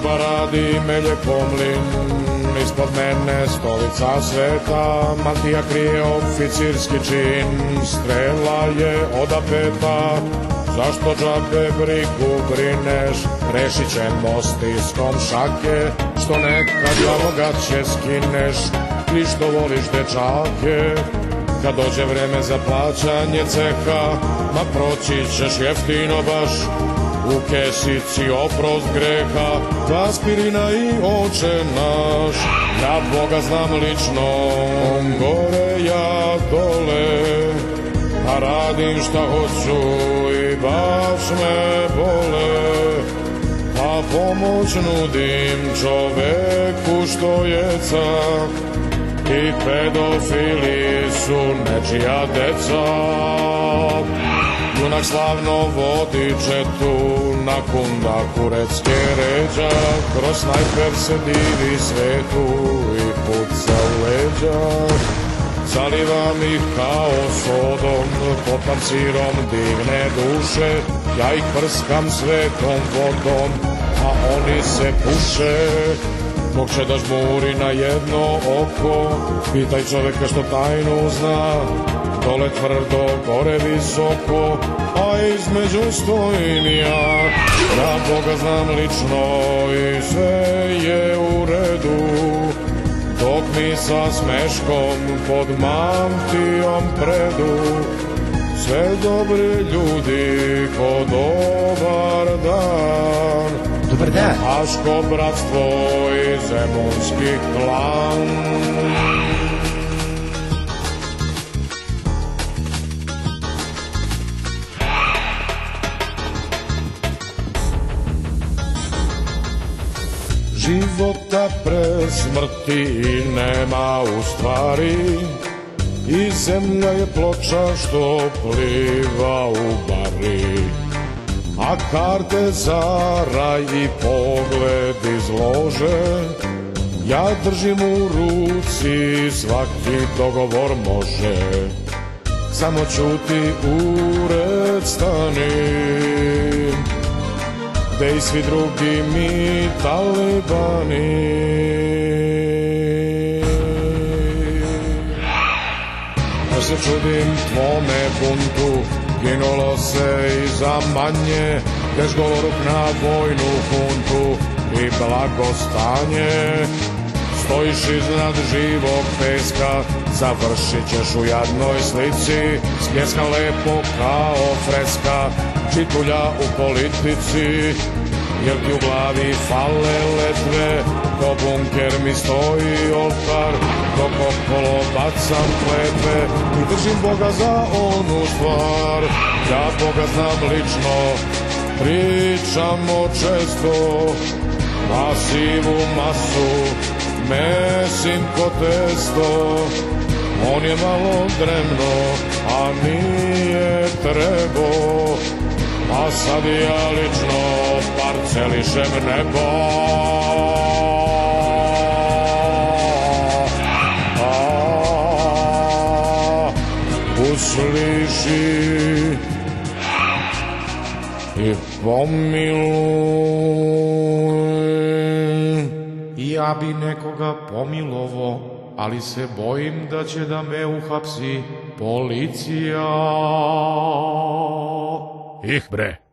Služba radi, melje komlin, ispod mene stolica sveta, mantija krije oficirski čin, strela je odapeta. Zašto džabe brigu brineš, rešit ćemo stiskom šake, što nekad glavogaće skineš, ti što voliš dečake. Kad dođe vreme za plaćanje ceha, ma proći ćeš jeftino baš, u kesici oprost greha, aspirina i oče naš. Ja Boga znam lično, on gore, ja dole, a radim šta hoću i baš me bole. A pomoć nudim čoveku što je car, i pedofili su nečija deca. Junak slavno vodi četu, na kundaku recke ređa, kroz snajper se divi svetu i puca u leđa. Zalivam ih kao sodom, pod pancirom divne duše, ja ih prskam svetom vodom, a oni se puše. Bog će da žmuri na jedno oko, pitaj čoveka što tajnu zna, dole tvrdo, gore visoko, a između stojim ja. Ja Boga znam lično i sve je u redu, dok mi sa smeškom pod mantijom predu sve dobri ljudi ko dobar dan. Dobar dan. Haško bratstvo i zemunski klan. Života pre smrti nema u stvari, i zemlja je ploča što pliva u bari, a karte za raj i pogled izlože, ja držim u ruci, svaki dogovor može. Samo ćuti, ured stani, gde i svi drugi mi talibani. Ja se čudim tvome buntu, ginulo se i za manje, ideš goloruk na vojnu huntu i blagostanje. Stojiš iznad živog peska, završit ćeš u jadnoj slici, smjeska lepo kao freska, čitulja u politici. Jer ti u glavi fale letve, ko bunker mi stoji oltar, dok okolo bacam kletve i držim Boga za onu stvar. Ja Boga znam lično, pričamo često, a sivu masu mesim ko testo. On je malo dremno, a nije trebo, a sad ja lično parcelišem nebo. Usliši i pomiluj. Ja bi nekoga pomilovo, ali se bojim da će da me uhapsi policija. Ih bre.